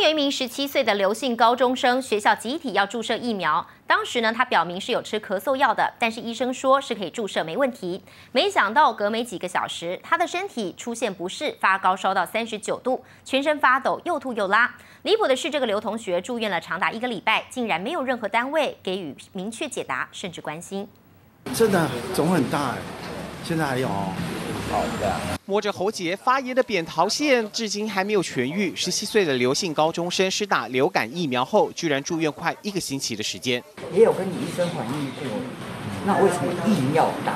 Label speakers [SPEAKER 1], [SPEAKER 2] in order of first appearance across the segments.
[SPEAKER 1] 有一名17岁的刘姓高中生，学校集体要注射疫苗。当时呢，他表明是有吃咳嗽药的，但是医生说是可以注射，没问题。没想到隔没几个小时，他的身体出现不适，发高烧到39度，全身发抖，又吐又拉。离谱的是，这个刘同学住院了长达1个礼拜，竟然没有任何单位给予明确解答，甚至关心。
[SPEAKER 2] 真的肿很大哎，现在还有哦。
[SPEAKER 3] 摸着喉结发炎的扁桃腺，至今还没有痊愈。17岁的刘姓高中生施打流感疫苗后，居然住院快1个星期的时间。
[SPEAKER 4] 也有跟你医生反映过，那为什么硬要打？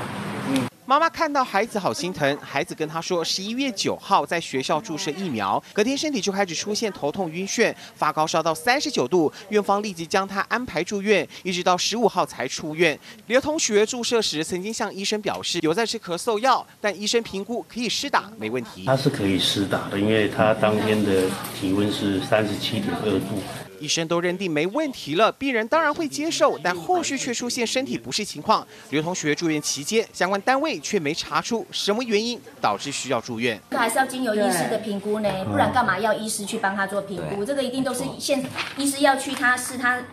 [SPEAKER 3] 妈妈看到孩子好心疼，孩子跟她说，11月9号在学校注射疫苗，隔天身体就开始出现头痛、晕眩、发高烧到39度，院方立即将他安排住院，一直到15号才出院。刘同学注射时曾经向医生表示有在吃咳嗽药，但医生评估可以施打，没问题。
[SPEAKER 5] 他是可以施打的，因为他当天的体温是37.2度。
[SPEAKER 3] 医生都认定没问题了，病人当然会接受，但后续却出现身体不适情况。刘同学住院期间，相关单位却没查出什么原因导致需要住院。
[SPEAKER 6] 还是要经由医师的评估呢，不然干嘛要医师去帮他做评估？这个一定都是医师要去他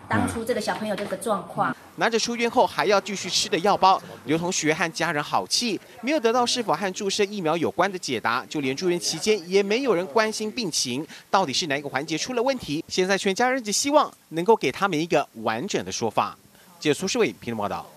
[SPEAKER 6] 当初这个小朋友这个状况。
[SPEAKER 3] 拿着出院后还要继续吃的药包，刘同学和家人好气，没有得到是否和注射疫苗有关的解答，就连住院期间也没有人关心病情，到底是哪一个环节出了问题？现在全家人只希望能够给他们一个完整的说法。记者苏世伟评论报道。